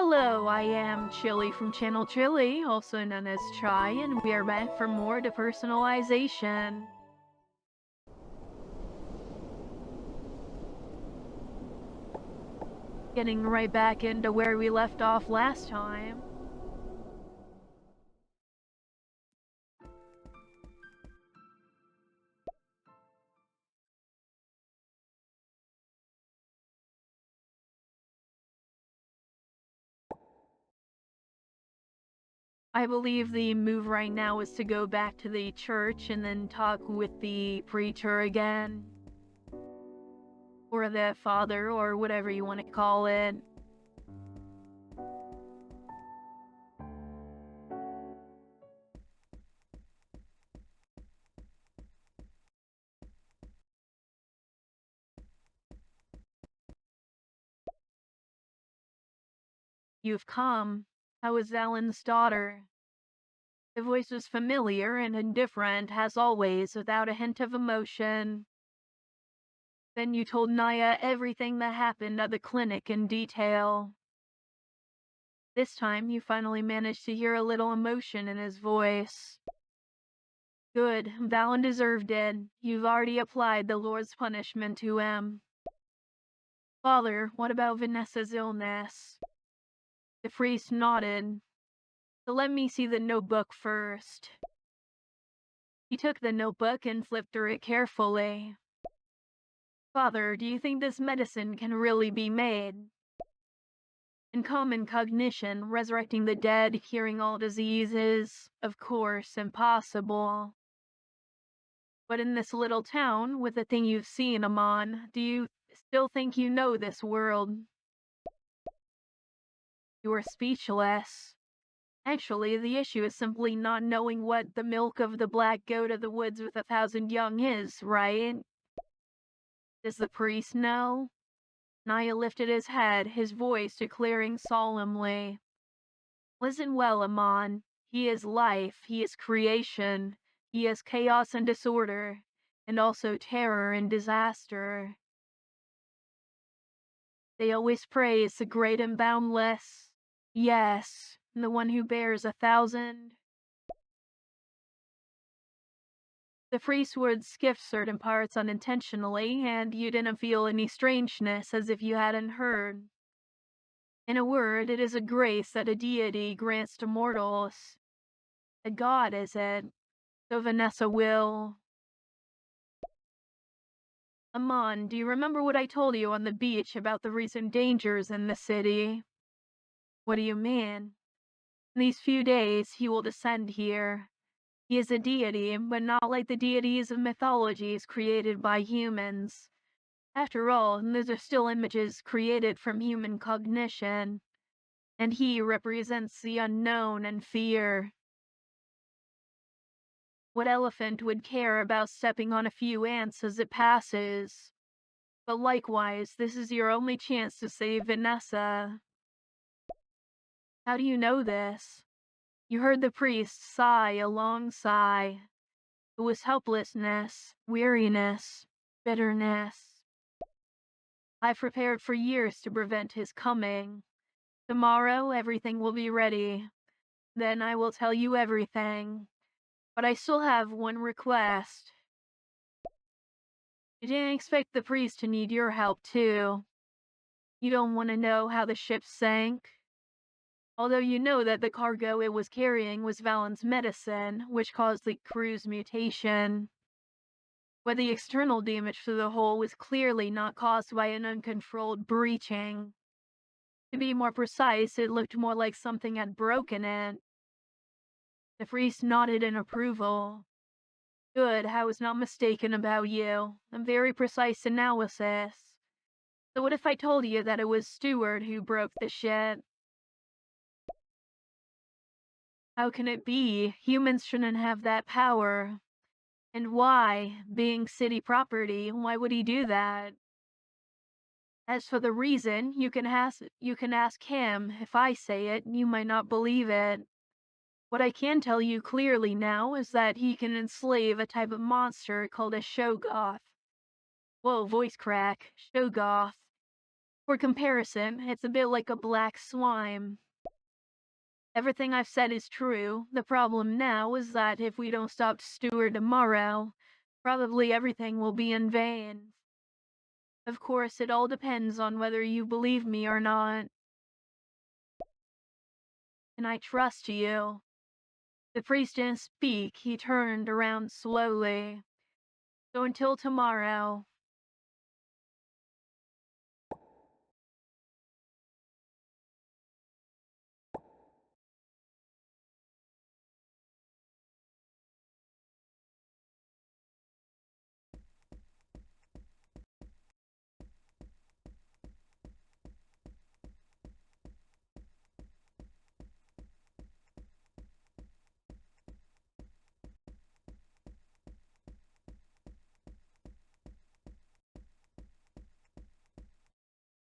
Hello, I am Chilli from Channel Chilli, also known as Chai, and we are back for more depersonalization. Getting right back into where we left off last time. I believe the move right now is to go back to the church and then talk with the preacher again. Or the father, or whatever you want to call it. You've come. How is Alan's daughter? The voice was familiar and indifferent, as always, without a hint of emotion. Then you told Naya everything that happened at the clinic in detail. This time, you finally managed to hear a little emotion in his voice. Good, Valen deserved it. You've already applied the Lord's punishment to him. Father, what about Vanessa's illness? The priest nodded. So let me see the notebook first. He took the notebook and flipped through it carefully. Father, do you think this medicine can really be made? In common cognition, resurrecting the dead, curing all diseases, of course, impossible. But in this little town, with the thing you've seen, Amon, do you still think you know this world? You are speechless. Actually, the issue is simply not knowing what the milk of the black goat of the woods with 1,000 young is, right? Does the priest know? Naya lifted his head, his voice declaring solemnly. Listen well, Amon. He is life, he is creation, he is chaos and disorder, and also terror and disaster. They always praise the great and boundless. Yes, the one who bears 1,000. The priest would skip certain parts unintentionally, and you didn't feel any strangeness, as if you hadn't heard. In a word, it is a grace that a deity grants to mortals. A god, is it? So Vanessa will. Amon, do you remember what I told you on the beach about the recent dangers in the city? What do you mean? In these few days, he will descend here. He is a deity, but not like the deities of mythologies created by humans. After all, those are still images created from human cognition, and he represents the unknown and fear. What elephant would care about stepping on a few ants as it passes? But likewise, this is your only chance to save Vanessa. How do you know this? You heard the priest sigh a long sigh. It was helplessness, weariness, bitterness. I've prepared for years to prevent his coming. Tomorrow, everything will be ready. Then I will tell you everything. But I still have one request. You didn't expect the priest to need your help, too. You don't want to know how the ship sank? Although you know that the cargo it was carrying was Valen's medicine, which caused the crew's mutation. But the external damage to the hull was clearly not caused by an uncontrolled breaching. To be more precise, it looked more like something had broken it. The priest nodded in approval. Good, I was not mistaken about you. A very precise analysis. So what if I told you that it was Stewart who broke the ship? How can it be? Humans shouldn't have that power. And why? Being city property, why would he do that? As for the reason, you can ask him. If I say it, you might not believe it. What I can tell you clearly now is that he can enslave a type of monster called a Shoggoth. Whoa, voice crack. Shoggoth. For comparison, it's a bit like a black slime. Everything I've said is true. The problem now is that if we don't stop Stewart tomorrow, probably everything will be in vain. Of course, it all depends on whether you believe me or not. And I trust you. The priest didn't speak, he turned around slowly. So until tomorrow.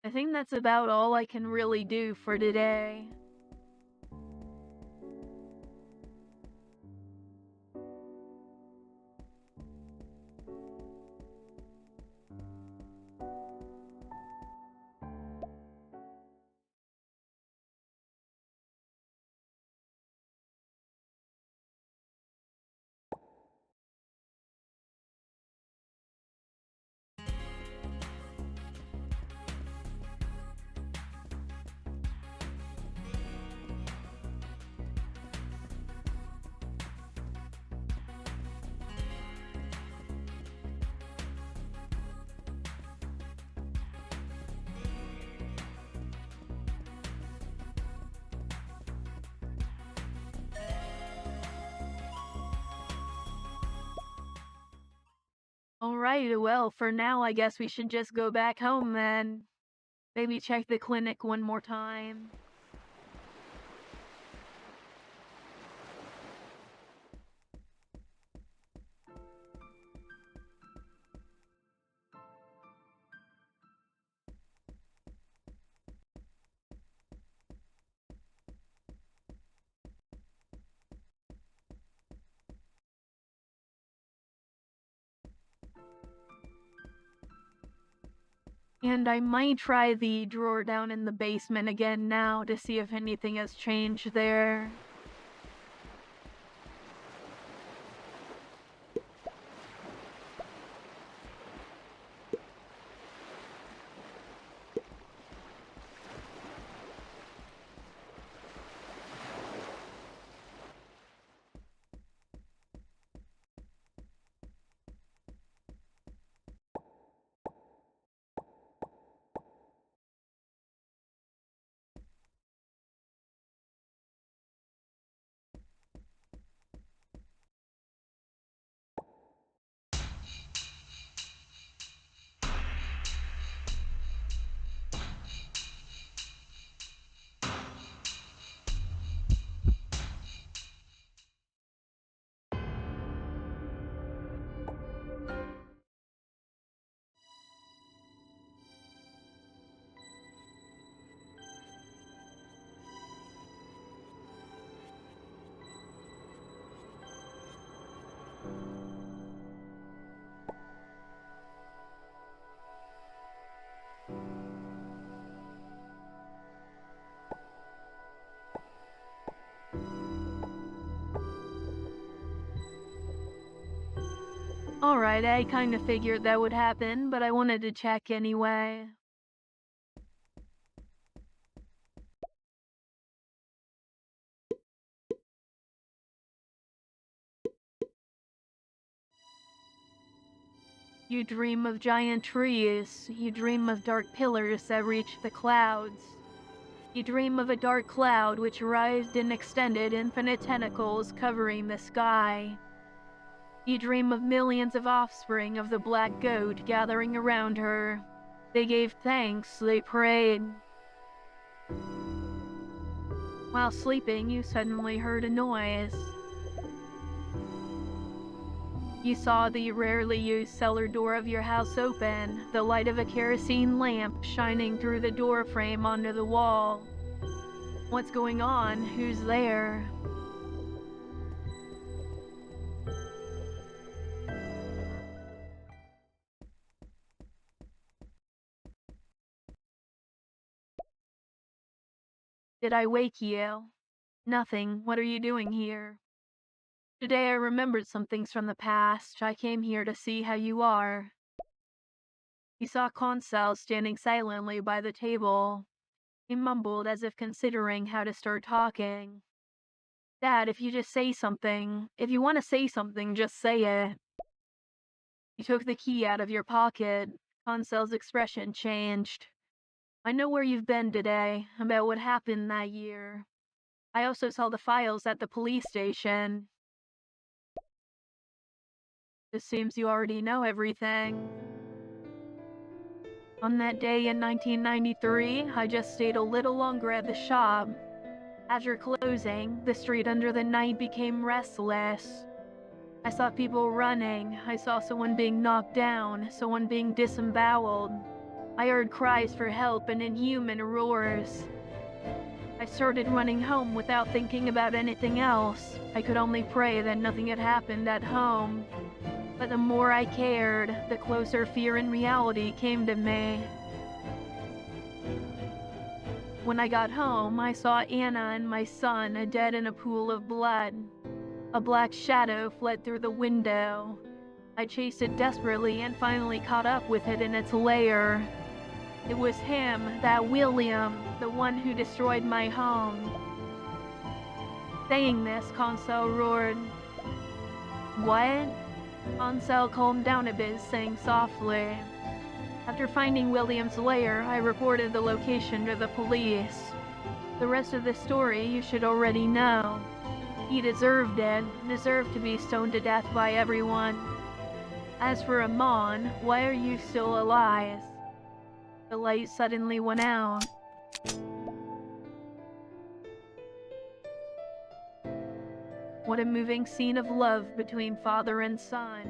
I think that's about all I can really do for today. Alright, well, for now, I guess we should just go back home then. Maybe check the clinic one more time. And I might try the drawer down in the basement again now to see if anything has changed there. Alright, I kinda figured that would happen, but I wanted to check anyway. You dream of giant trees. You dream of dark pillars that reach the clouds. You dream of a dark cloud which writhed and extended infinite tentacles covering the sky. You dream of millions of offspring of the black goat gathering around her. They gave thanks, they prayed. While sleeping, you suddenly heard a noise. You saw the rarely used cellar door of your house open, the light of a kerosene lamp shining through the door frame onto the wall. What's going on? Who's there? Did I wake you? Nothing. What are you doing here? Today I remembered some things from the past. I came here to see how you are. He saw Consel standing silently by the table. He mumbled as if considering how to start talking. Dad, if you want to say something, just say it. You took the key out of your pocket. Consel's expression changed. I know where you've been today, about what happened that year. I also saw the files at the police station. It seems you already know everything. On that day in 1993, I just stayed a little longer at the shop. After closing, the street under the night became restless. I saw people running. I saw someone being knocked down, someone being disemboweled. I heard cries for help and inhuman roars. I started running home without thinking about anything else. I could only pray that nothing had happened at home. But the more I cared, the closer fear and reality came to me. When I got home, I saw Anna and my son dead in a pool of blood. A black shadow fled through the window. I chased it desperately and finally caught up with it in its lair. It was him, that William, the one who destroyed my home. Saying this, Consel roared. What? Consel calmed down a bit, saying softly. After finding William's lair, I reported the location to the police. The rest of the story you should already know. He deserved it, deserved to be stoned to death by everyone. As for Amon, why are you still alive? The light suddenly went out. What a moving scene of love between father and son.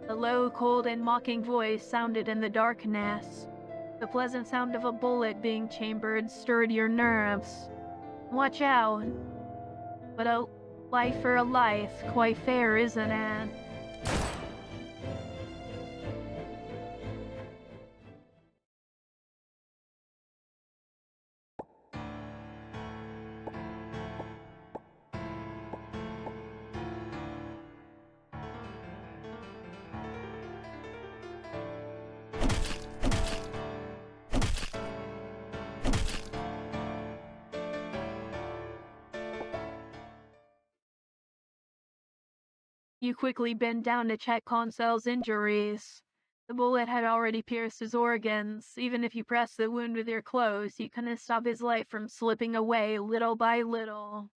A low, cold, and mocking voice sounded in the darkness. The pleasant sound of a bullet being chambered stirred your nerves. Watch out. But a life for a life, quite fair, isn't it? You quickly bent down to check Consel's injuries. The bullet had already pierced his organs. Even if you pressed the wound with your clothes, you couldn't stop his life from slipping away little by little.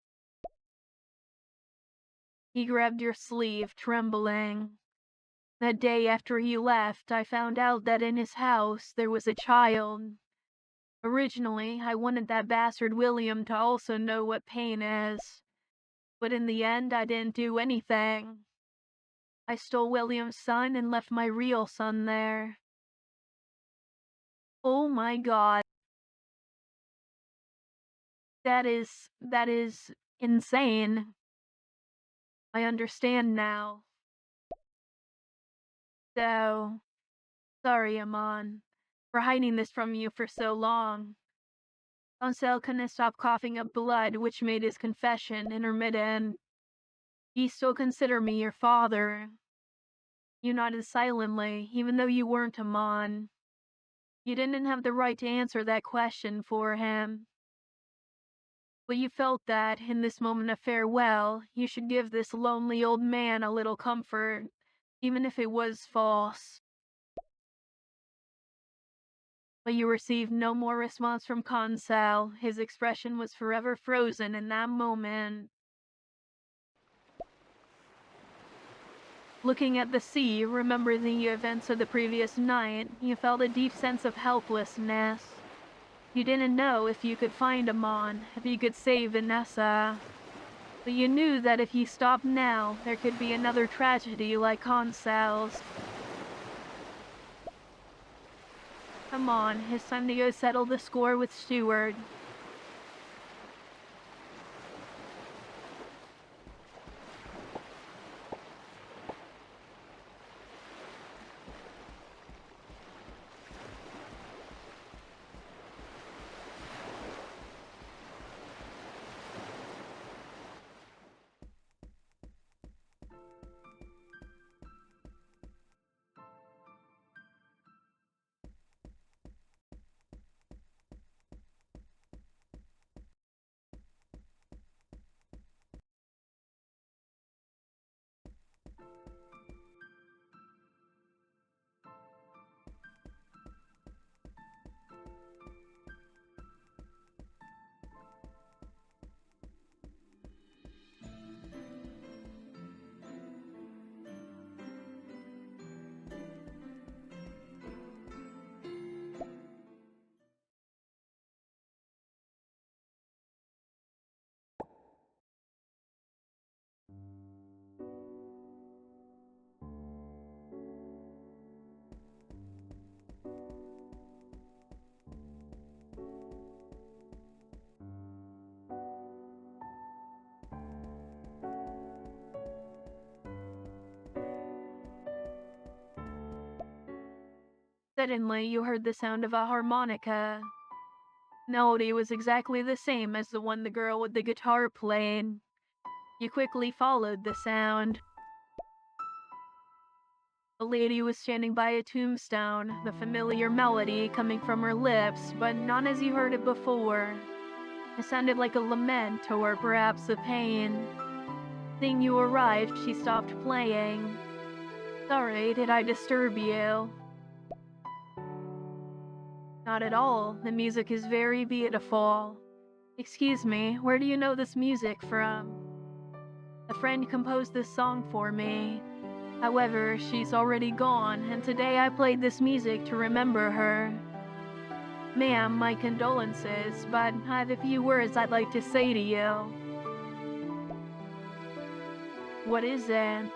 He grabbed your sleeve, trembling. That day after he left, I found out that in his house there was a child. Originally, I wanted that bastard William to also know what pain is. But in the end, I didn't do anything. I stole William's son and left my real son there. Oh my God. That is insane. I understand now. So, sorry, Amon, for hiding this from you for so long. Ansel couldn't stop coughing up blood, which made his confession intermittent. You still consider me your father. You nodded silently, even though you weren't Amon. You didn't have the right to answer that question for him. But you felt that, in this moment of farewell, you should give this lonely old man a little comfort, even if it was false. But you received no more response from Consel. His expression was forever frozen in that moment. Looking at the sea, remembering the events of the previous night, you felt a deep sense of helplessness. You didn't know if you could find Amon, if you could save Vanessa. But you knew that if you stopped now, there could be another tragedy like Consel's. Come on, it's time to go settle the score with Stewart. Suddenly, you heard the sound of a harmonica. Melody was exactly the same as the one the girl with the guitar played. You quickly followed the sound. The lady was standing by a tombstone, the familiar melody coming from her lips, but not as you heard it before. It sounded like a lament or perhaps a pain. Seeing you arrived, she stopped playing. Sorry, did I disturb you? Not at all. The music is very beautiful. Excuse me, where do you know this music from? A friend composed this song for me. However, she's already gone, and today I played this music to remember her. Ma'am, my condolences, but I have a few words I'd like to say to you. What is it?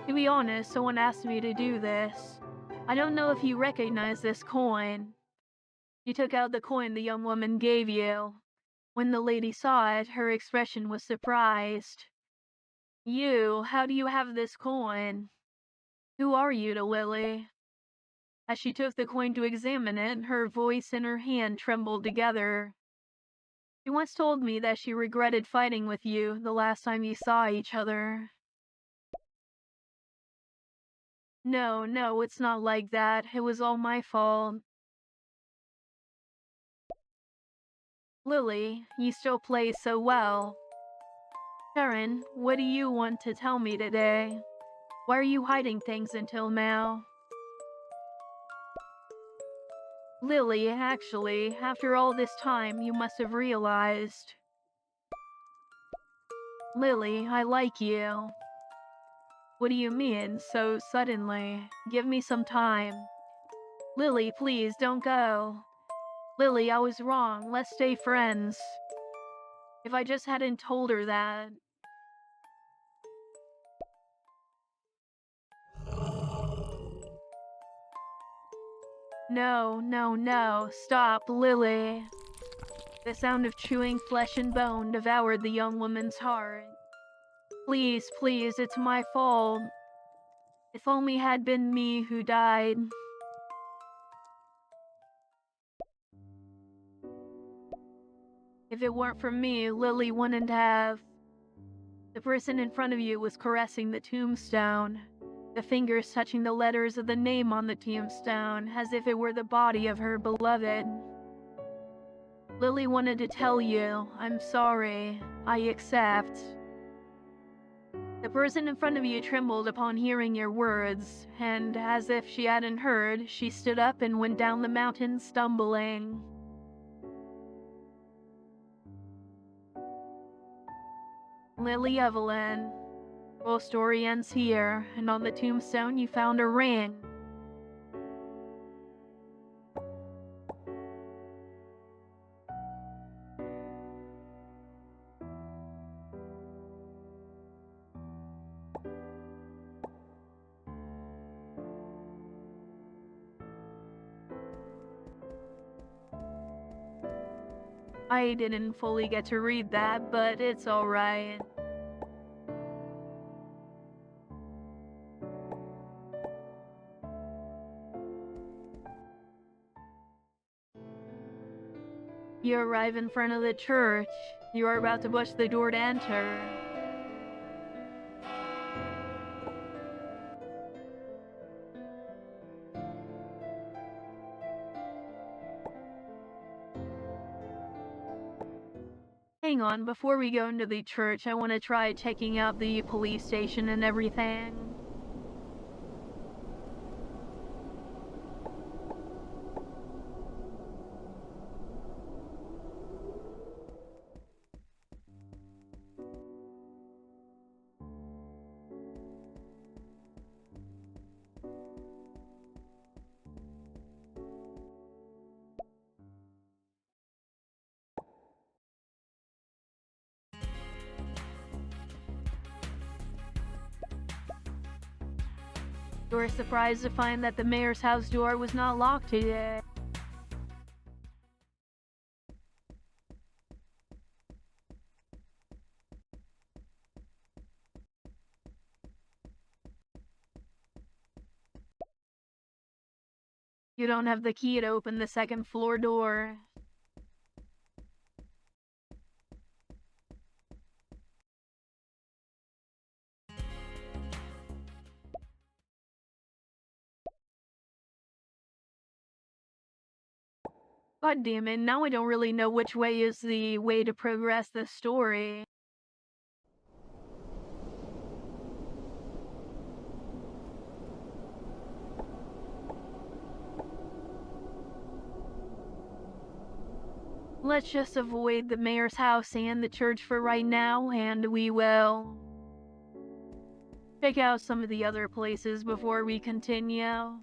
To be honest, someone asked me to do this. I don't know if you recognize this coin. You took out the coin the young woman gave you. When the lady saw it, her expression was surprised. How do you have this coin? Who are you to Lily? As she took the coin to examine it, her voice and her hand trembled together. She once told me that she regretted fighting with you the last time you saw each other. No, it's not like that. It was all my fault. Lily, you still play so well. Sharon, what do you want to tell me today? Why are you hiding things until now? Lily, actually, after all this time, you must have realized. Lily, I like you. What do you mean, so suddenly? Give me some time. Lily, please, don't go. Lily, I was wrong. Let's stay friends. If I just hadn't told her that. No. Stop, Lily. The sound of chewing flesh and bone devoured the young woman's heart. Please, it's my fault. If only it had been me who died. If it weren't for me, Lily wouldn't have. The person in front of you was caressing the tombstone, the fingers touching the letters of the name on the tombstone, as if it were the body of her beloved. Lily wanted to tell you, I'm sorry, I accept. The person in front of you trembled upon hearing your words, and as if she hadn't heard, she stood up and went down the mountain stumbling. Lily Evelyn. Full story ends here, and on the tombstone you found a ring. I didn't fully get to read that, but it's alright. You arrive in front of the church. You are about to push the door to enter. Hang on, before we go into the church, I want to try checking out the police station and everything. You were surprised to find that the mayor's house door was not locked today. You don't have the key to open the second floor door. God damn it, now I don't really know which way is the way to progress the story. Let's just avoid the mayor's house and the church for right now, and we will check out some of the other places before we continue.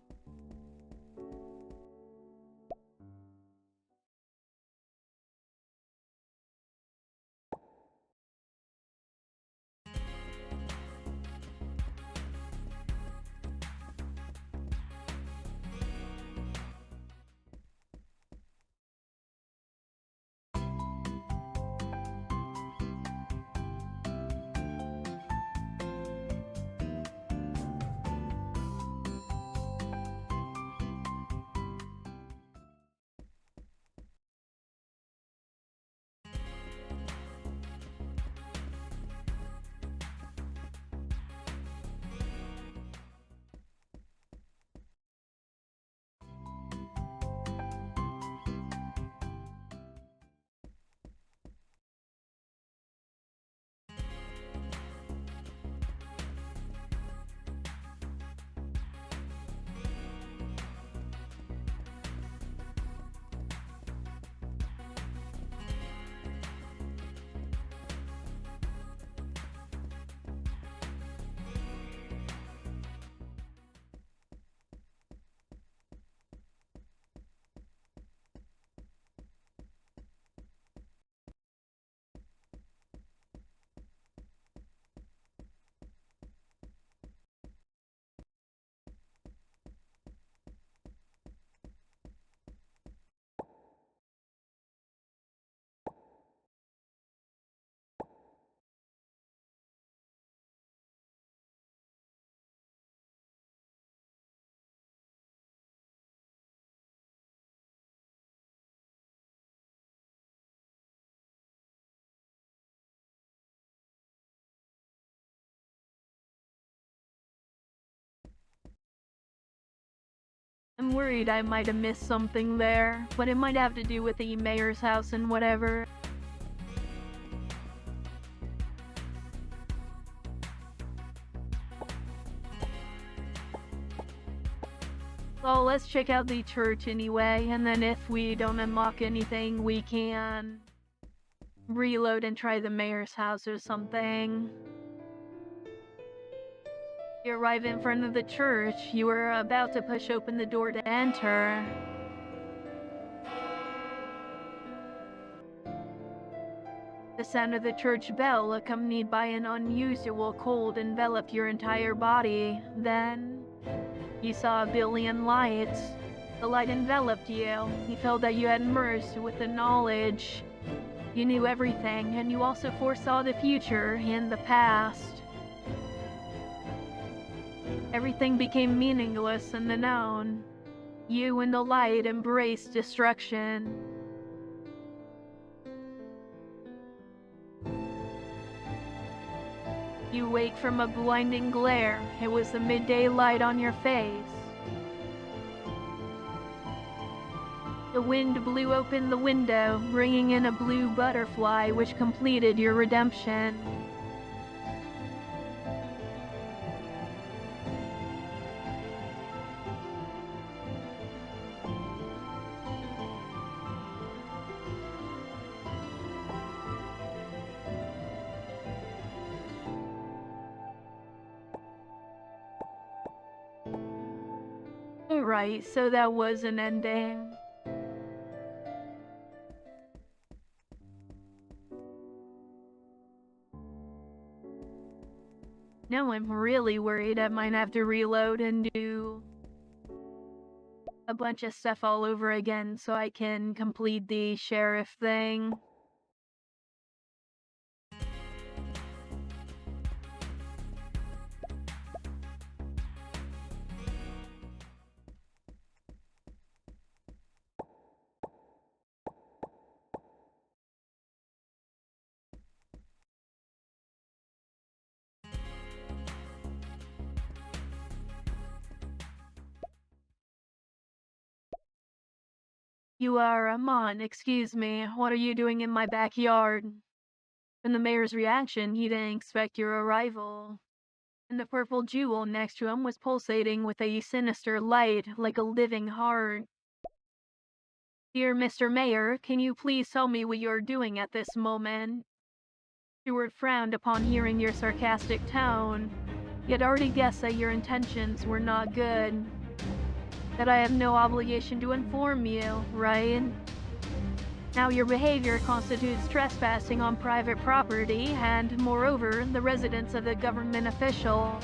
I'm worried I might have missed something there, but it might have to do with the mayor's house and whatever. So let's check out the church anyway, and then if we don't unlock anything, we can reload and try the mayor's house or something. You arrive in front of the church. You are about to push open the door to enter. The sound of the church bell, accompanied by an unusual cold, enveloped your entire body. Then, you saw a billion lights. The light enveloped you. You felt that you had merged with the knowledge. You knew everything, and you also foresaw the future and the past. Everything became meaningless in the known. You and the light embraced destruction. You wake from a blinding glare. It was the midday light on your face. The wind blew open the window, bringing in a blue butterfly which completed your redemption. Alright, so that was an ending. Now I'm really worried I might have to reload and do a bunch of stuff all over again so I can complete the sheriff thing. You are Amon, excuse me. What are you doing in my backyard? From the mayor's reaction, he didn't expect your arrival. And the purple jewel next to him was pulsating with a sinister light, like a living heart. Dear Mr. Mayor, can you please tell me what you're doing at this moment? Stewart frowned upon hearing your sarcastic tone. He had already guessed that your intentions were not good. That I have no obligation to inform you, right? Now your behavior constitutes trespassing on private property and, moreover, the residence of a government official.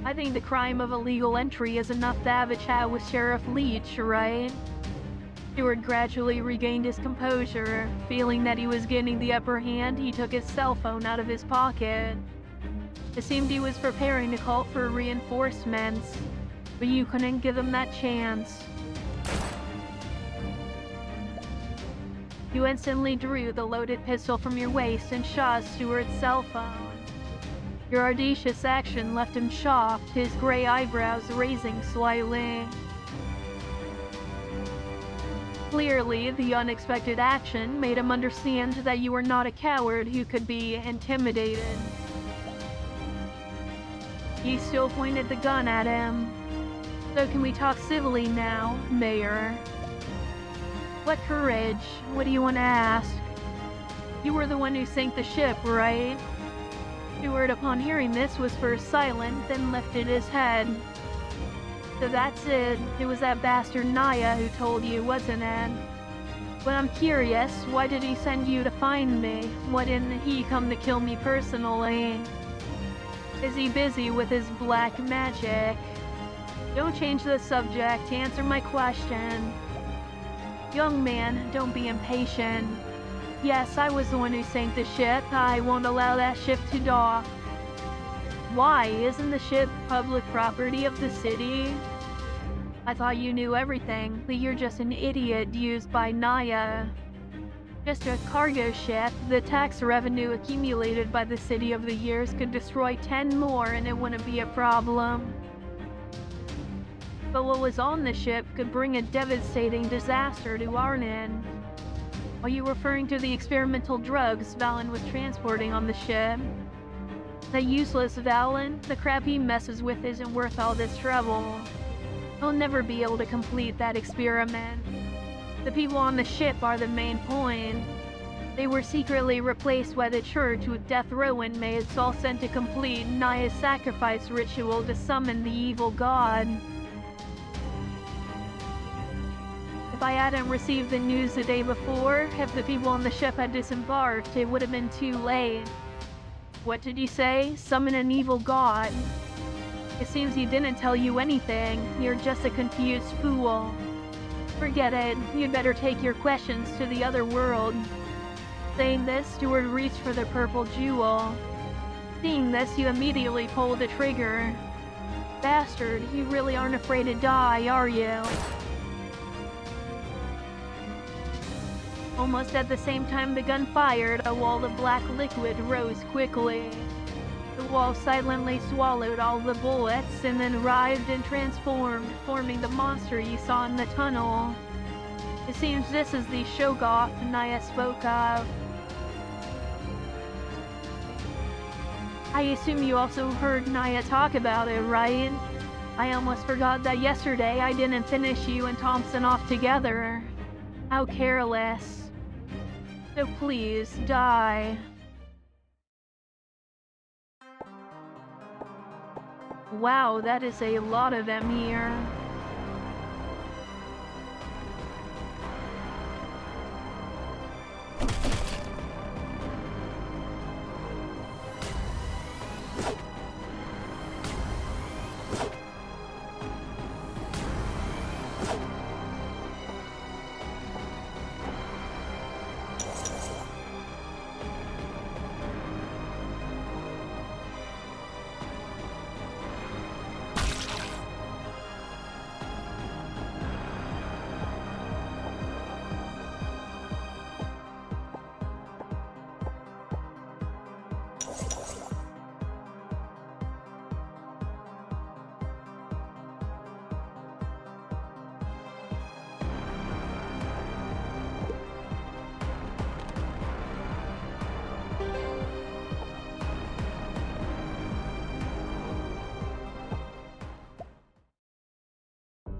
I think the crime of illegal entry is enough to have a chat with Sheriff Leach, right? Stewart gradually regained his composure. Feeling that he was gaining the upper hand, he took his cell phone out of his pocket. It seemed he was preparing to call for reinforcements, but you couldn't give him that chance. You instantly drew the loaded pistol from your waist and shot Stewart's cell phone. Your audacious action left him shocked, his gray eyebrows raising slightly. Clearly, the unexpected action made him understand that you were not a coward who could be intimidated. You still pointed the gun at him. So can we talk civilly now, Mayor? What courage? What do you want to ask? You were the one who sank the ship, right? Stewart, upon hearing this, was first silent, then lifted his head. So that's it. It was that bastard Naya who told you, wasn't it? But I'm curious, why did he send you to find me? Why didn't he come to kill me personally? Is he busy with his black magic? Don't change the subject. Answer my question. Young man, don't be impatient. Yes, I was the one who sank the ship. I won't allow that ship to dock. Why? Isn't the ship public property of the city? I thought you knew everything, but you're just an idiot used by Naya. Just a cargo ship, the tax revenue accumulated by the city over the years could destroy 10 more and it wouldn't be a problem. But what was on the ship could bring a devastating disaster to Arnon. Are you referring to the experimental drugs Valen was transporting on the ship? That useless Valen, the crap he messes with isn't worth all this trouble. He'll never be able to complete that experiment. The people on the ship are the main point. They were secretly replaced by the church with death row inmates all sent to complete Naya's sacrifice ritual to summon the evil god. If I hadn't received the news the day before, if the people on the ship had disembarked, it would have been too late. What did you say? Summon an evil god. It seems he didn't tell you anything. You're just a confused fool. Forget it. You'd better take your questions to the other world. Saying this, Stewart reached for the purple jewel. Seeing this, you immediately pulled the trigger. Bastard, you really aren't afraid to die, are you? Almost at the same time the gun fired, a wall of black liquid rose quickly. The wall silently swallowed all the bullets and then writhed and transformed, forming the monster you saw in the tunnel. It seems this is the Shoggoth Naya spoke of. I assume you also heard Naya talk about it, right? I almost forgot that yesterday I didn't finish you and Thompson off together. How careless. So please, die. Wow, that is a lot of them here.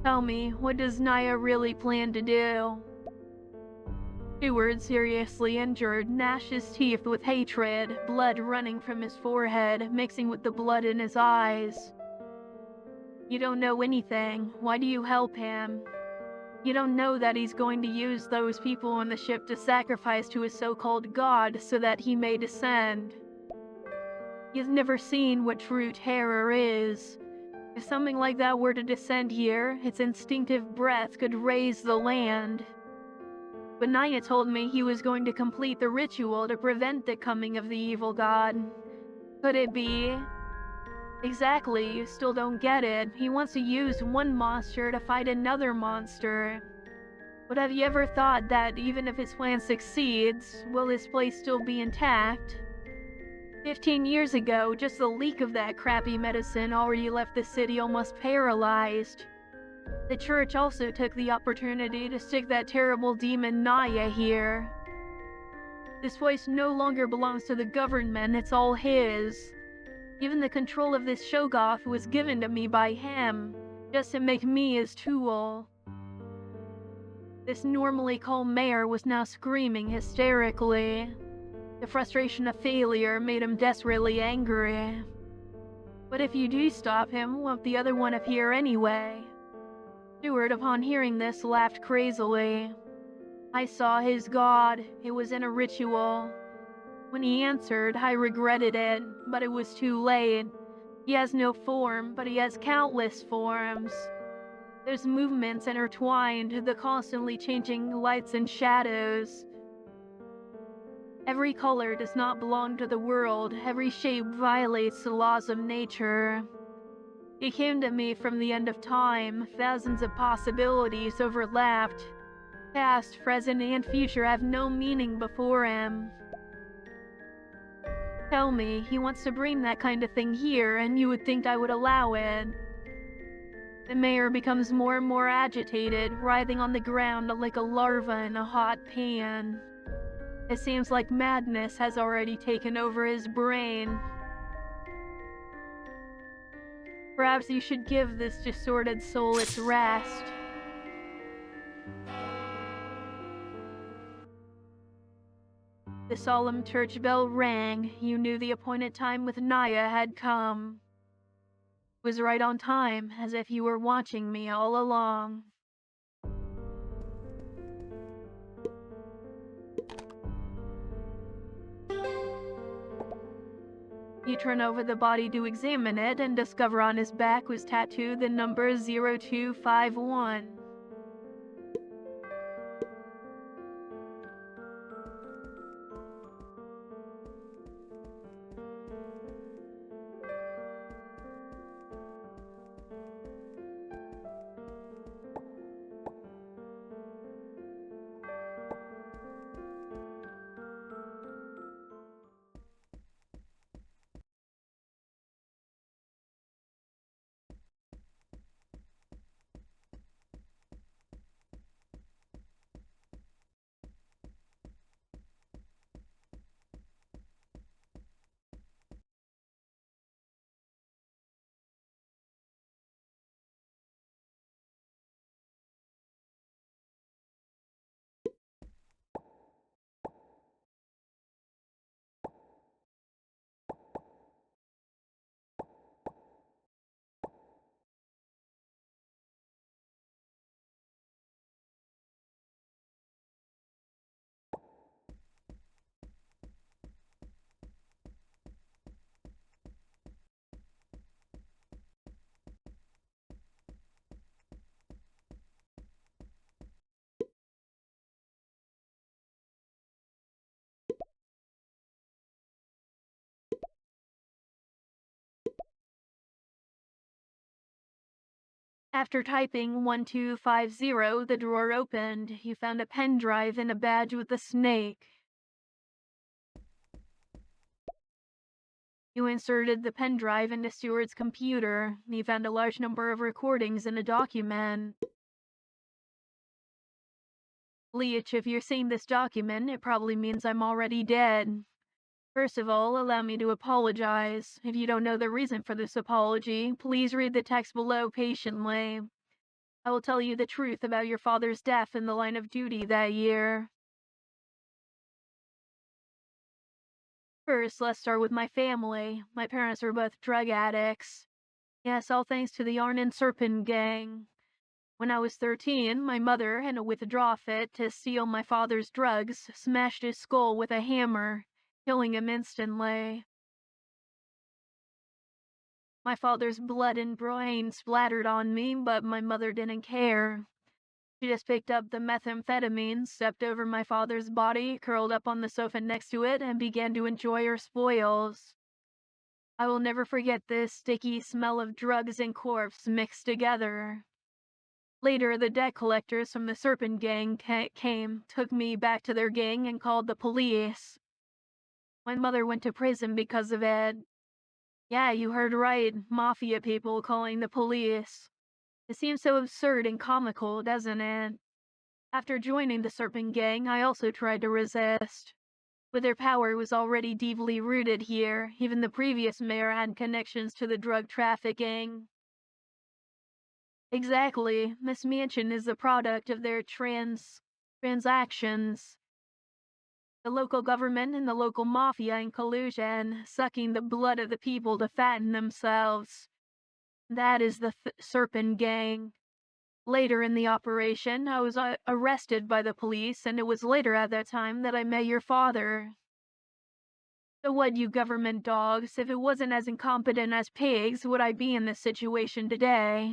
Tell me, what does Naya really plan to do? Stewart, seriously injured, gnashed his teeth with hatred, blood running from his forehead, mixing with the blood in his eyes. You don't know anything. Why do you help him? You don't know that he's going to use those people on the ship to sacrifice to his so-called god so that he may descend. He's never seen what true terror is. If something like that were to descend here, its instinctive breath could raise the land. But Naya told me he was going to complete the ritual to prevent the coming of the evil god. Could it be? Exactly, you still don't get it. He wants to use one monster to fight another monster. But have you ever thought that even if his plan succeeds, will his place still be intact? 15 years ago, just the leak of that crappy medicine already left the city almost paralyzed. The church also took the opportunity to stick that terrible demon Naya here. This place no longer belongs to the government, it's all his. Even the control of this Shoggoth was given to me by him, just to make me his tool. This normally calm mayor was now screaming hysterically. The frustration of failure made him desperately angry. But if you do stop him, won't the other one appear anyway? Stewart, upon hearing this, laughed crazily. I saw his god. It was in a ritual. When he answered, I regretted it, but it was too late. He has no form, but he has countless forms. There's movements intertwined, the constantly changing lights and shadows. Every color does not belong to the world, every shape violates the laws of nature. He came to me from the end of time, thousands of possibilities overlapped. Past, present, and future have no meaning before him. Tell me, he wants to bring that kind of thing here, and you would think I would allow it. The mayor becomes more and more agitated, writhing on the ground like a larva in a hot pan. It seems like madness has already taken over his brain. Perhaps you should give this distorted soul its rest. The solemn church bell rang. You knew the appointed time with Naya had come. It was right on time, as if you were watching me all along. You turn over the body to examine it and discover on his back was tattooed the number 0251. After typing 1250, the drawer opened. You found a pen drive and a badge with a snake. You inserted the pen drive into Stewart's computer. You found a large number of recordings in a document. Leach, if you're seeing this document, it probably means I'm already dead. First of all, allow me to apologize. If you don't know the reason for this apology, please read the text below patiently. I will tell you the truth about your father's death in the line of duty that year. First, let's start with my family. My parents were both drug addicts. Yes, all thanks to the Yarn and Serpent gang. When I was 13, my mother, in a withdrawal fit to steal my father's drugs, smashed his skull with a hammer, killing him instantly. My father's blood and brain splattered on me, but my mother didn't care. She just picked up the methamphetamine, stepped over my father's body, curled up on the sofa next to it, and began to enjoy her spoils. I will never forget this sticky smell of drugs and corpse mixed together. Later, the debt collectors from the Serpent Gang came, took me back to their gang, and called the police. My mother went to prison because of it. Yeah, you heard right, mafia people calling the police. It seems so absurd and comical, doesn't it? After joining the Serpent Gang, I also tried to resist. But their power was already deeply rooted here. Even the previous mayor had connections to the drug trafficking. Exactly. This mansion is the product of their transactions. The local government and the local mafia in collusion, sucking the blood of the people to fatten themselves. That is the Serpent Gang. Later in the operation, I was arrested by the police, and it was later at that time that I met your father. So what, you government dogs? If it wasn't as incompetent as pigs, would I be in this situation today?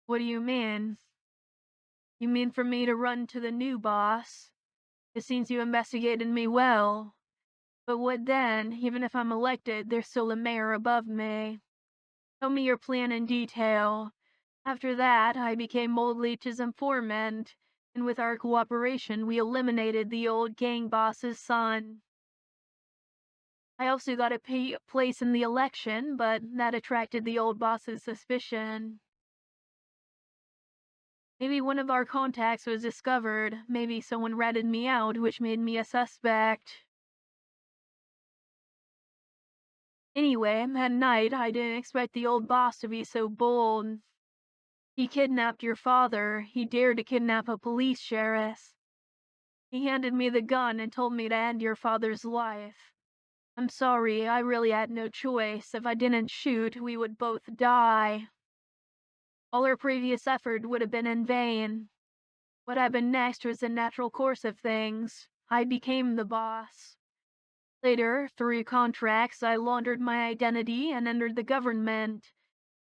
What do you mean? You mean for me to run to the new boss? It seems you investigated me well. But what then? Even if I'm elected, there's still a mayor above me. Tell me your plan in detail. After that, I became Mold Leech's informant, and with our cooperation, we eliminated the old gang boss's son. I also got a place in the election, but that attracted the old boss's suspicion. Maybe one of our contacts was discovered. Maybe someone ratted me out, which made me a suspect. Anyway, at night, I didn't expect the old boss to be so bold. He kidnapped your father. He dared to kidnap a police sheriff. He handed me the gun and told me to end your father's life. I'm sorry, I really had no choice. If I didn't shoot, we would both die. All our previous effort would have been in vain. What happened next was the natural course of things. I became the boss. Later, through contracts, I laundered my identity and entered the government.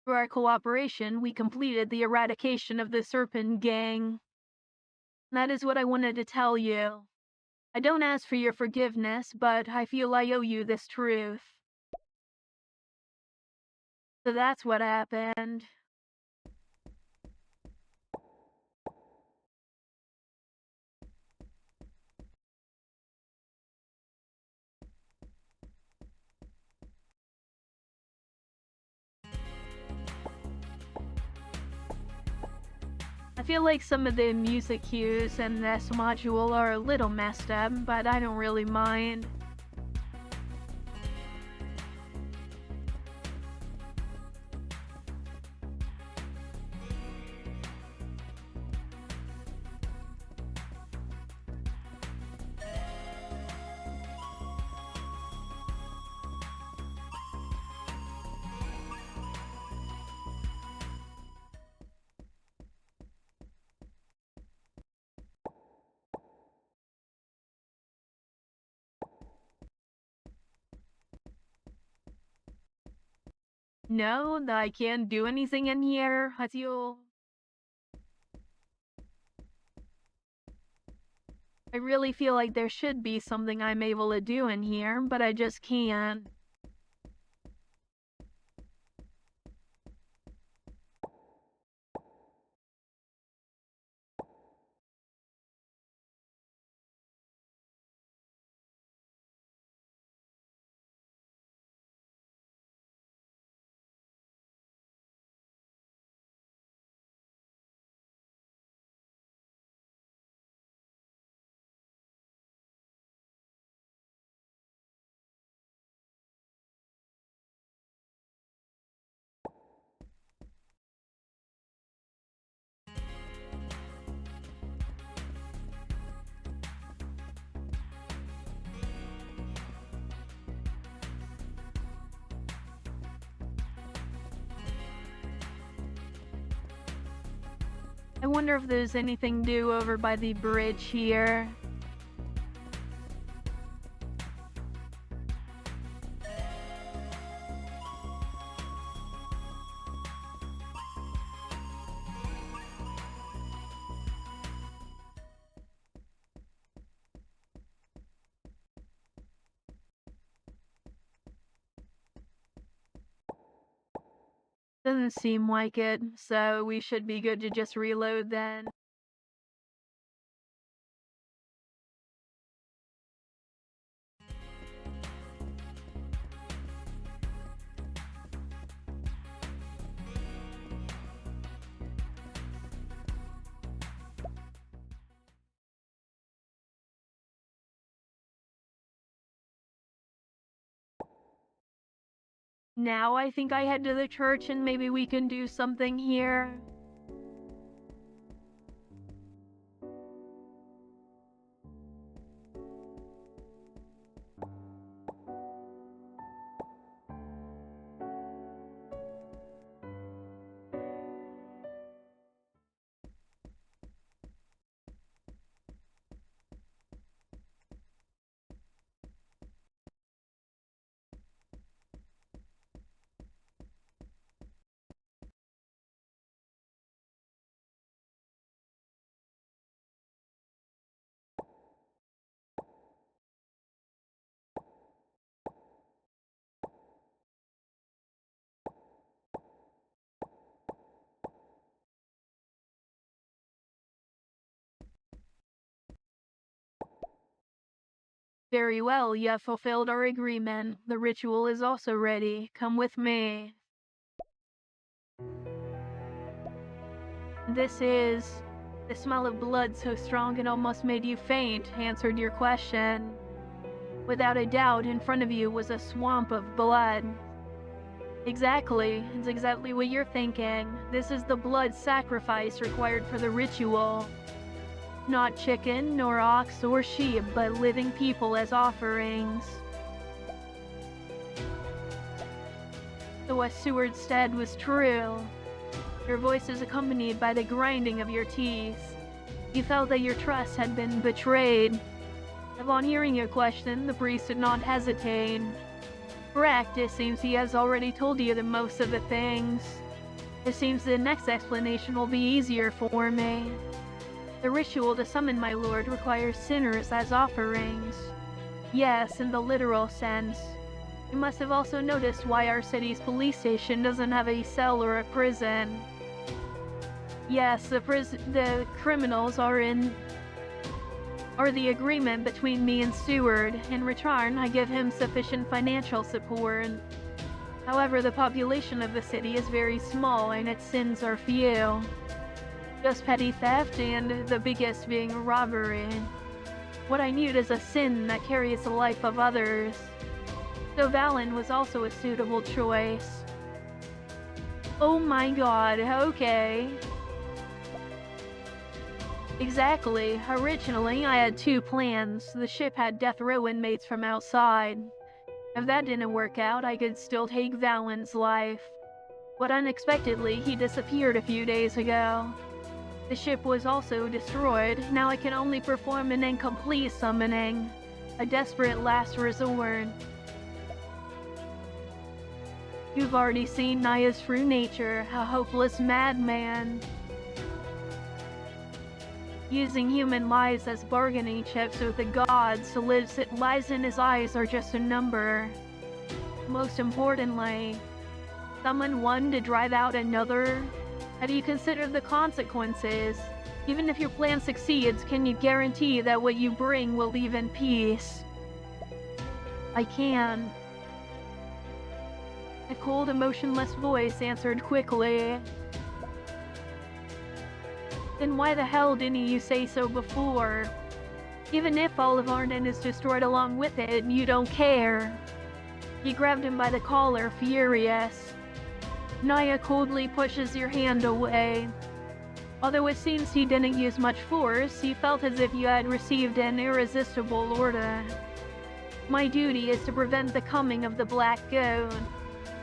Through our cooperation, we completed the eradication of the Serpent Gang. That is what I wanted to tell you. I don't ask for your forgiveness, but I feel I owe you this truth. So that's what happened. I feel like some of the music cues in this module are a little messed up, but I don't really mind. No, that I can't do anything in here. I really feel like there should be something I'm able to do in here, but I just can't. I wonder if there's anything new over by the bridge here. Doesn't seem like it, so we should be good to just reload then. Now I think I head to the church and maybe we can do something here. Very well, you have fulfilled our agreement. The ritual is also ready. Come with me. The smell of blood so strong it almost made you faint, answered your question. Without a doubt, in front of you was a swamp of blood. Exactly, it's exactly what you're thinking. This is the blood sacrifice required for the ritual. Not chicken, nor ox, or sheep, but living people as offerings. So what Seward said was true. Your voice is accompanied by the grinding of your teeth. You felt that your trust had been betrayed. Upon hearing your question, the priest did not hesitate. Correct, it seems he has already told you the most of the things. It seems the next explanation will be easier for me. The ritual to summon my lord requires sinners as offerings. Yes, in the literal sense. You must have also noticed why our city's police station doesn't have a cell or a prison. Yes, the criminals are the agreement between me and Seward. In return, I give him sufficient financial support. However, the population of the city is very small and its sins are few. Just petty theft and the biggest being robbery. What I need is a sin that carries the life of others. So Valen was also a suitable choice. Oh my god, okay. Exactly. Originally, I had two plans. The ship had death row inmates from outside. If that didn't work out, I could still take Valen's life. But unexpectedly, he disappeared a few days ago. The ship was also destroyed. Now I can only perform an incomplete summoning. A desperate last resort. You've already seen Naya's true nature, a hopeless madman. Using human lives as bargaining chips with the gods, lives in his eyes are just a number. Most importantly, summon one to drive out another? Have you considered the consequences? Even if your plan succeeds, can you guarantee that what you bring will leave in peace? I can. A cold, emotionless voice answered quickly. Then why the hell didn't you say so before? Even if all of Arden is destroyed along with it, you don't care. He grabbed him by the collar, furious. Naya coldly pushes your hand away. Although it seems he didn't use much force, he felt as if you had received an irresistible order. My duty is to prevent the coming of the Black Goat.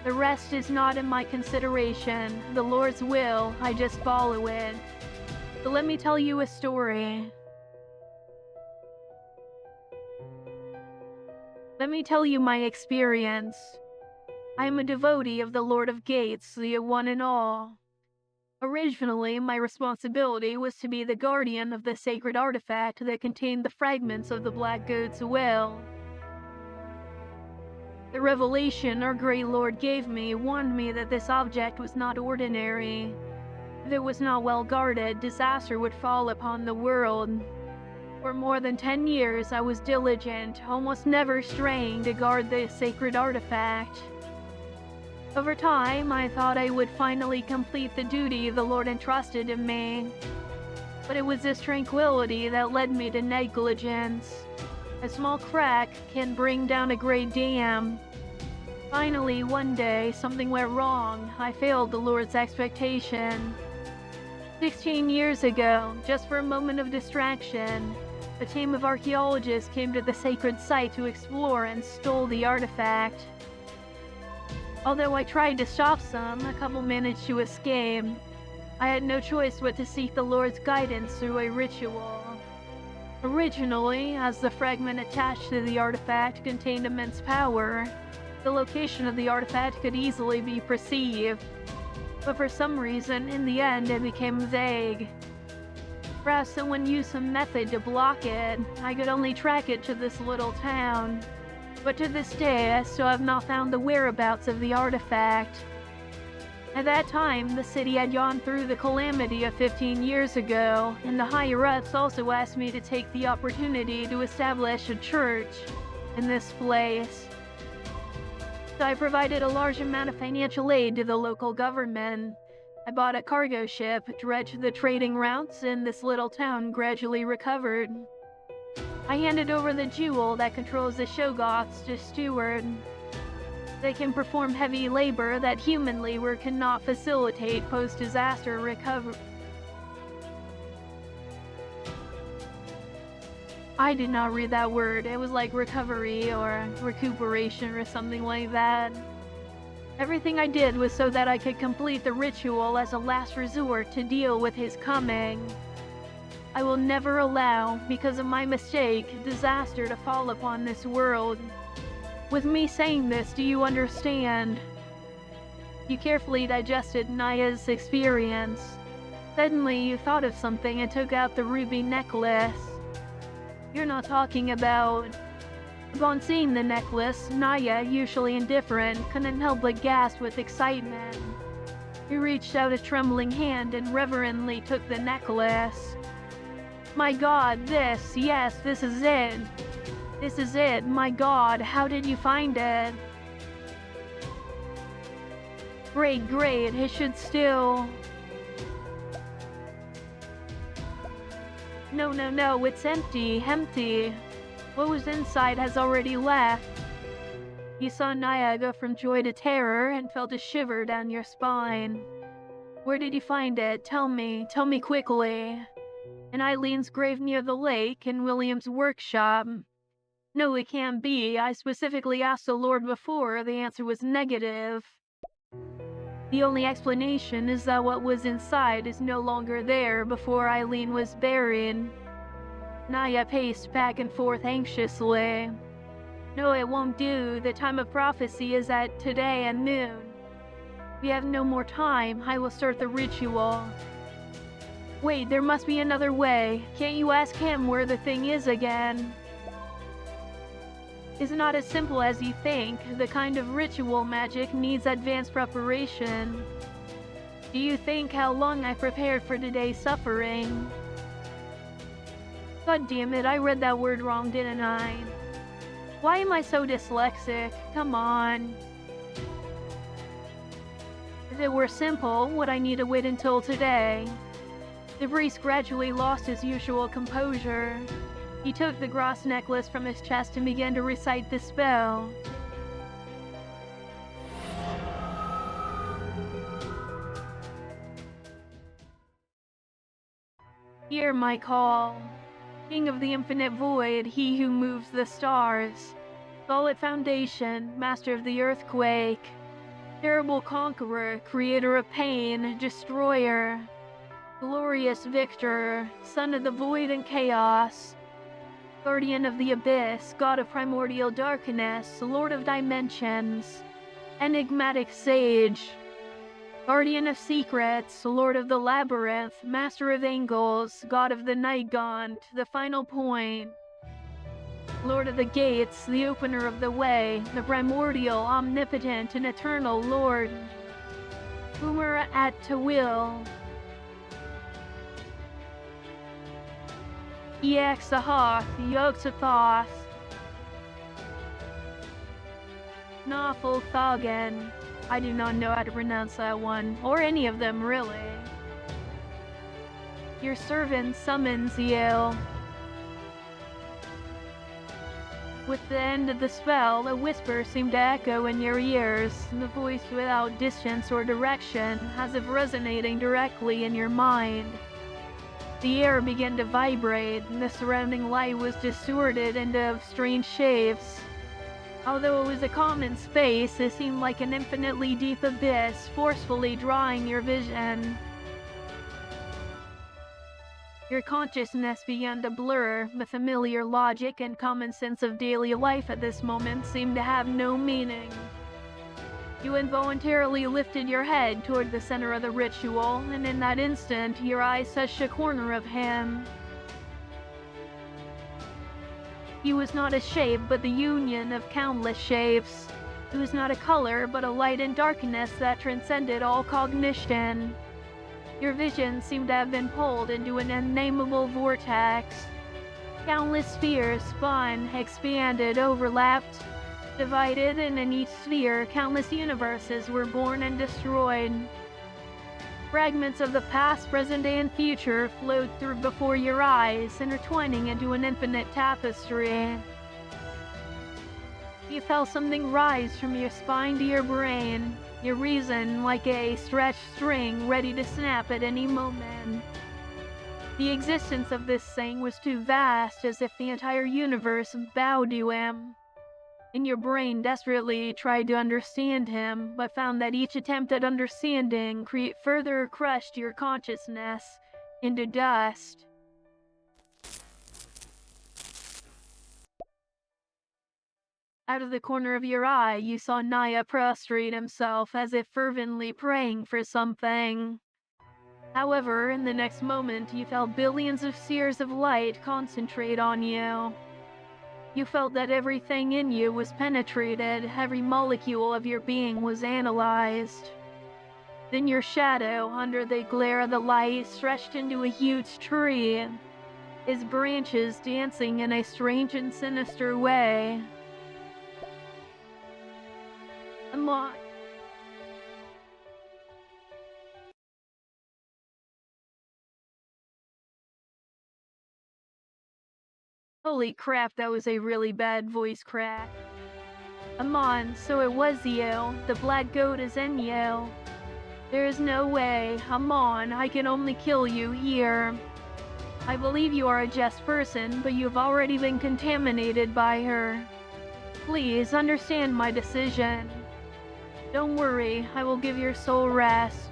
The rest is not in my consideration. The Lord's will, I just follow it. So let me tell you a story. Let me tell you my experience. I am a devotee of the Lord of Gates, the one and all. Originally, my responsibility was to be the guardian of the sacred artifact that contained the fragments of the Black Goat's will. The revelation our great Lord gave me warned me that this object was not ordinary. If it was not well guarded, disaster would fall upon the world. For more than 10 years, I was diligent, almost never straying to guard the sacred artifact. Over time, I thought I would finally complete the duty the Lord entrusted in me. But it was this tranquility that led me to negligence. A small crack can bring down a great dam. Finally, one day, something went wrong. I failed the Lord's expectation. 16 years ago, just for a moment of distraction, a team of archaeologists came to the sacred site to explore and stole the artifact. Although I tried to stop some, a couple managed to escape. I had no choice but to seek the Lord's guidance through a ritual. Originally, as the fragment attached to the artifact contained immense power, the location of the artifact could easily be perceived. But for some reason, in the end, it became vague. Perhaps someone used some method to block it. I could only track it to this little town. But to this day, I still have not found the whereabouts of the artifact. At that time, the city had gone through the calamity of 15 years ago, and the higher-ups also asked me to take the opportunity to establish a church in this place. So I provided a large amount of financial aid to the local government. I bought a cargo ship, dredged the trading routes, and this little town gradually recovered. I handed over the jewel that controls the Shoggoths to Steward. They can perform heavy labor that human labor cannot facilitate post-disaster recovery. I did not read that word. It was like recovery or recuperation or something like that. Everything I did was so that I could complete the ritual as a last resort to deal with his coming. I will never allow, because of my mistake, disaster to fall upon this world. With me saying this, do you understand? You carefully digested Naya's experience. Suddenly, you thought of something and took out the ruby necklace. You're not talking about... Upon seeing the necklace, Naya, usually indifferent, couldn't help but gasp with excitement. He reached out a trembling hand and reverently took the necklace. My God, this is it. This is it, my God, how did you find it? Great, it should still... No, it's empty. What was inside has already left. You saw Naya go from joy to terror and felt a shiver down your spine. Where did you find it? Tell me quickly. In Eileen's grave near the lake, in William's workshop. No, it can't be. I specifically asked the Lord before. The answer was negative. The only explanation is that what was inside is no longer there before Eileen was buried. Naya paced back and forth anxiously. No, it won't do. The time of prophecy is at today at noon. We have no more time. I will start the ritual. Wait, there must be another way. Can't you ask him where the thing is again? It's not as simple as you think. The kind of ritual magic needs advanced preparation. Do you think how long I prepared for today's suffering? God damn it, I read that word wrong, didn't I? Why am I so dyslexic? Come on. If it were simple, would I need to wait until today? The priest gradually lost his usual composure. He took the grass necklace from his chest and began to recite the spell. Hear my call. King of the infinite void, he who moves the stars. Solid foundation, master of the earthquake. Terrible conqueror, creator of pain, destroyer. Glorious victor, son of the void and chaos, guardian of the abyss, god of primordial darkness, lord of dimensions, enigmatic sage, guardian of secrets, lord of the labyrinth, master of angles, god of the night gaunt, the final point, lord of the gates, the opener of the way, the primordial, omnipotent, and eternal lord, Boomer at to will, Eaxahoth, Yogg-Sothoth, Nafolthagen. I do not know how to pronounce that one, or any of them really. Your servant summons you. With the end of the spell, a whisper seemed to echo in your ears, the voice without distance or direction, as if resonating directly in your mind. The air began to vibrate, and the surrounding light was distorted into strange shapes. Although it was a common space, it seemed like an infinitely deep abyss, forcefully drawing your vision. Your consciousness began to blur. The familiar logic and common sense of daily life at this moment seemed to have no meaning. You involuntarily lifted your head toward the center of the ritual, and in that instant, your eyes touched a corner of him. He was not a shape, but the union of countless shapes. He was not a color, but a light and darkness that transcended all cognition. Your vision seemed to have been pulled into an unnameable vortex. Countless spheres spun, expanded, overlapped, divided, and in each sphere, countless universes were born and destroyed. Fragments of the past, present, and future flowed through before your eyes, intertwining into an infinite tapestry. You felt something rise from your spine to your brain, your reason like a stretched string ready to snap at any moment. The existence of this thing was too vast, as if the entire universe bowed to him. And your brain desperately tried to understand him, but found that each attempt at understanding further crushed your consciousness into dust. Out of the corner of your eye, you saw Naya prostrate himself as if fervently praying for something. However, in the next moment, you felt billions of spheres of light concentrate on you. You felt that everything in you was penetrated, every molecule of your being was analyzed. Then your shadow, under the glare of the light, stretched into a huge tree, its branches dancing in a strange and sinister way. Amon. Holy crap, that was a really bad voice crack. Amon, so it was you. The black goat is in you. There is no way. Amon, I can only kill you here. I believe you are a just person, but you have already been contaminated by her. Please, understand my decision. Don't worry, I will give your soul rest.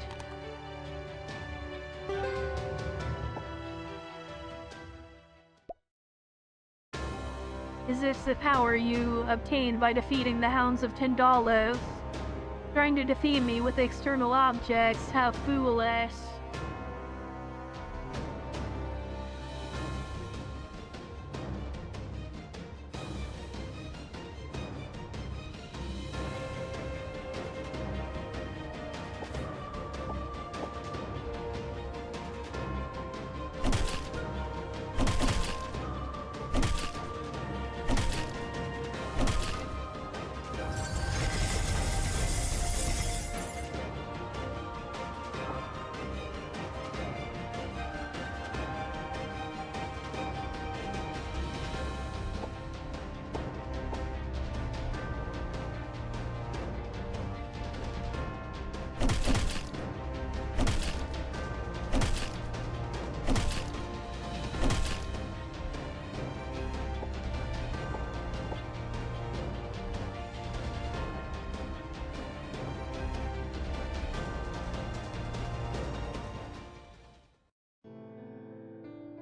Is this the power you obtained by defeating the Hounds of Tindalos? Trying to defeat me with external objects, how foolish.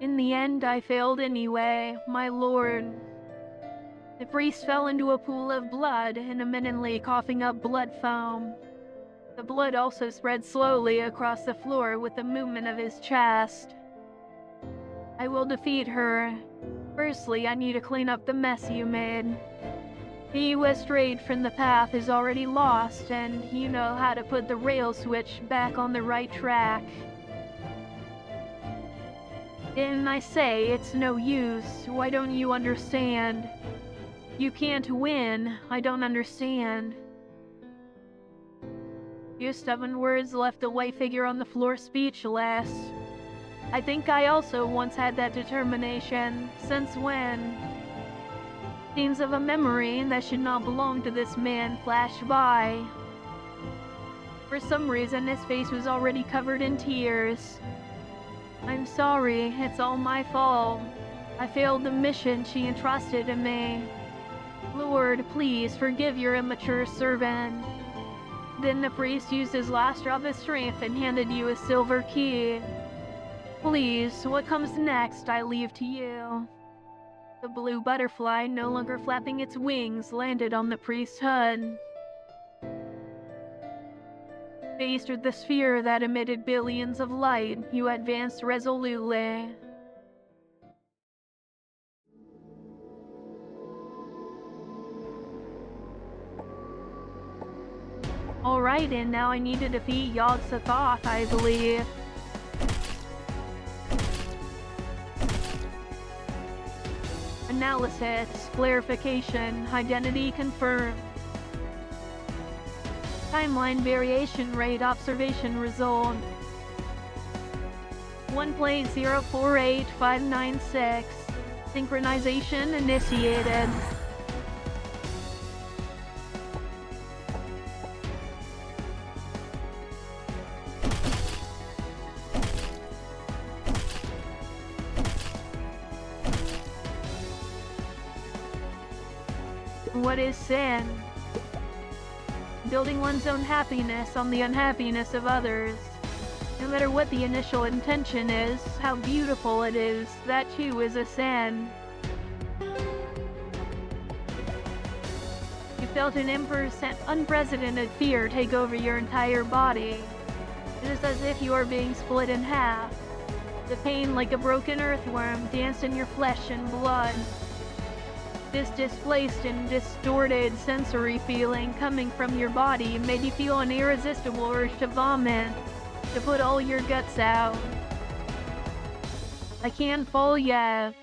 In the end, I failed anyway, my lord. The priest fell into a pool of blood, intermittently coughing up blood foam. The blood also spread slowly across the floor with the movement of his chest. I will defeat her. Firstly, I need to clean up the mess you made. He who has strayed from the path is already lost, and you know how to put the rail switch back on the right track. Didn't I say it's no use? Why don't you understand? You can't win. I don't understand. Your stubborn words left the white figure on the floor speechless. I think I also once had that determination. Since when? Scenes of a memory that should not belong to this man flashed by. For some reason, his face was already covered in tears. I'm sorry, it's all my fault. I failed the mission she entrusted to me. Lord, please forgive your immature servant. Then the priest used his last drop of strength and handed you a silver key. Please, what comes next, I leave to you. The blue butterfly, no longer flapping its wings, landed on the priest's hood. Faced with the sphere that emitted billions of light, you advanced resolutely. Alright, and now I need to defeat Yog-Sothoth, I believe. Analysis, clarification, identity confirmed. Timeline variation rate observation result 1.048596. Synchronization initiated. What is sin? Building one's own happiness on the unhappiness of others. No matter what the initial intention is, how beautiful it is, that too is a sin. You felt an unprecedented fear take over your entire body. It is as if you are being split in half. The pain, like a broken earthworm, danced in your flesh and blood. This displaced and distorted sensory feeling coming from your body made you feel an irresistible urge to vomit, to put all your guts out. I can't fall yet.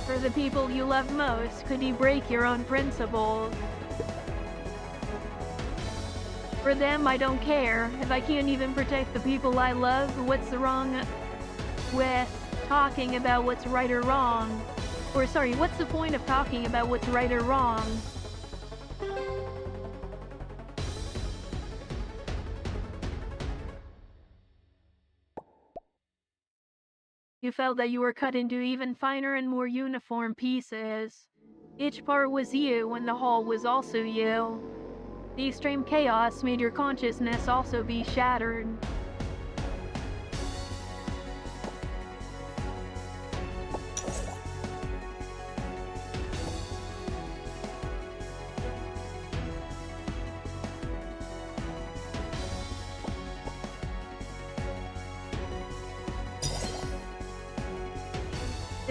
For the people you love most, could you break your own principles? For them, I don't care. If I can't even protect the people I love, what's wrong with talking about what's right or wrong? Or sorry, what's the point of talking about what's right or wrong? You felt that you were cut into even finer and more uniform pieces. Each part was you, and the whole was also you. The extreme chaos made your consciousness also be shattered.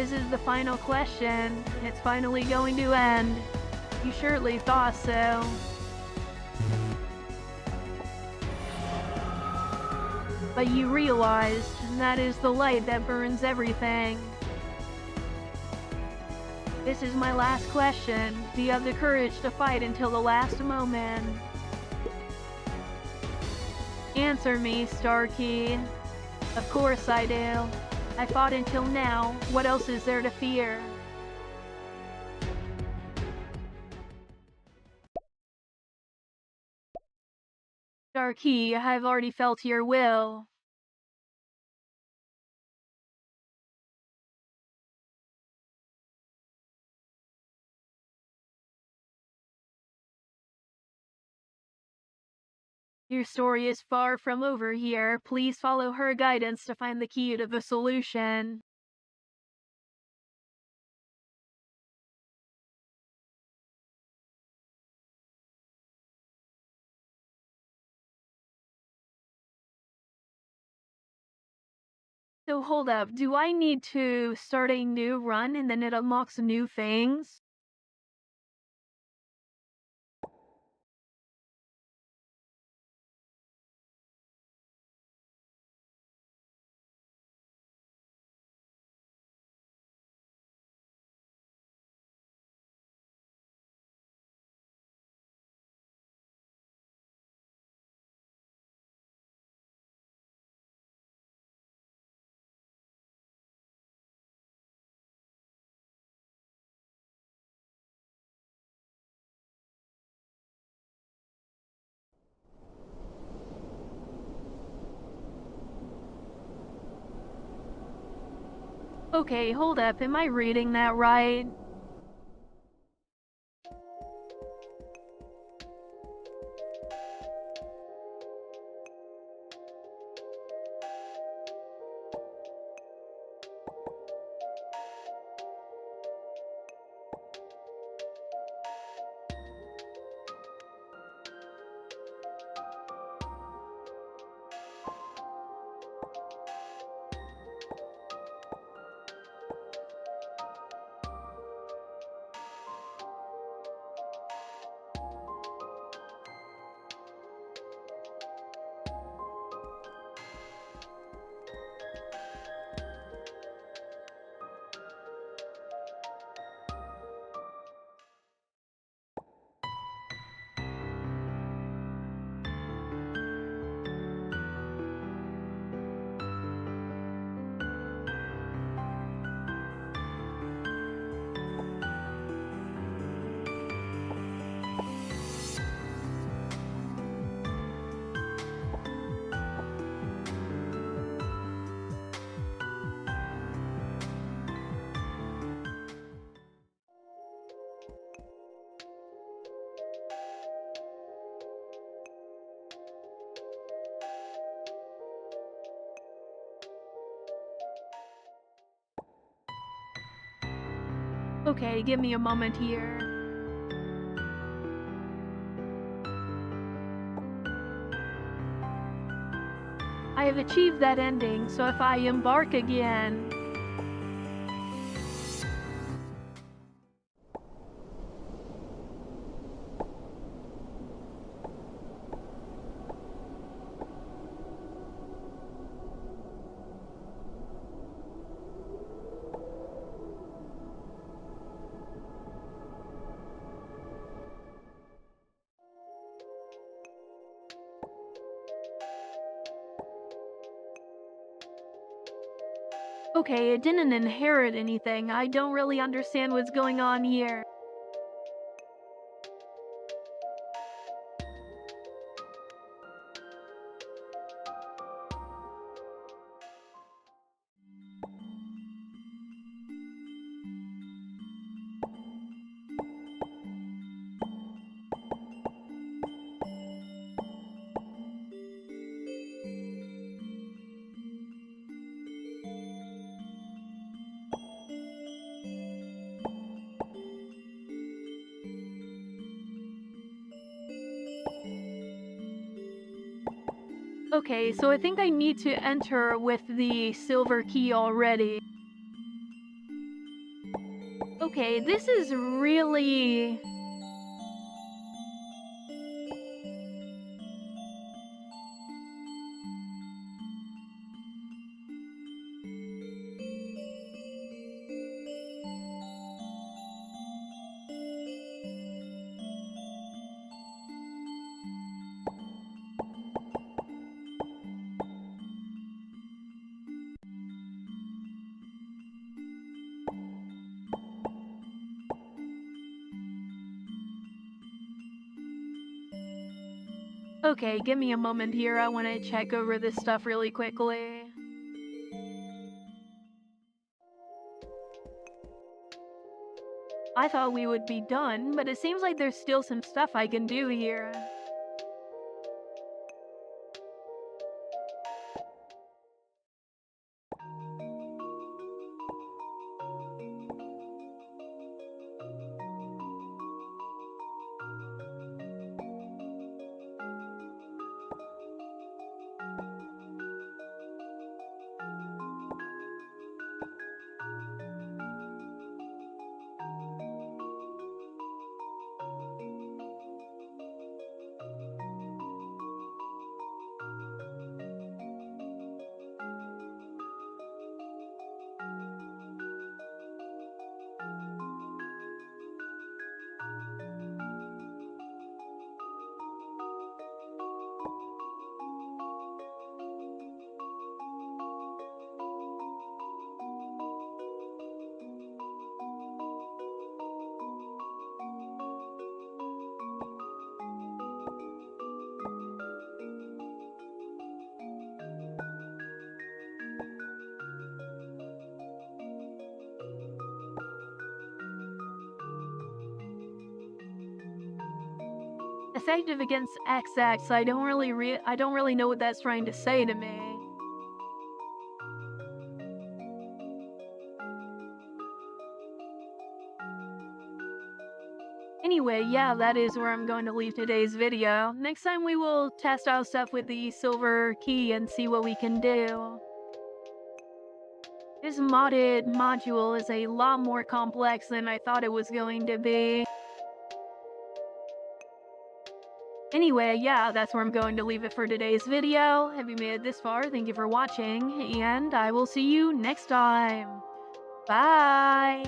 This is the final question. It's finally going to end. You surely thought so. But you realized that is the light that burns everything. This is my last question. Do you have the courage to fight until the last moment? Answer me, Starkey. Of course I do. I fought until now. What else is there to fear? Starkey, I've already felt your will. Your story is far from over here. Please follow her guidance to find the key to the solution. So hold up, do I need to start a new run and then it unlocks new things? Okay, hold up, am I reading that right? Okay, give me a moment here. I have achieved that ending, so if I embark again... Okay, it didn't inherit anything. I don't really understand what's going on here. Okay, so I think I need to enter with the silver key already. Okay, this is really... Okay, give me a moment here. I want to check over this stuff really quickly. I thought we would be done, but it seems like there's still some stuff I can do here. Effective against XX. I don't really know what that's trying to say to me. Anyway, yeah, that is where I'm going to leave today's video. Next time we will test out stuff with the silver key and see what we can do. This modded module is a lot more complex than I thought it was going to be. Anyway, yeah, that's where I'm going to leave it for today's video. Have you made it this far? Thank you for watching, and I will see you next time. Bye!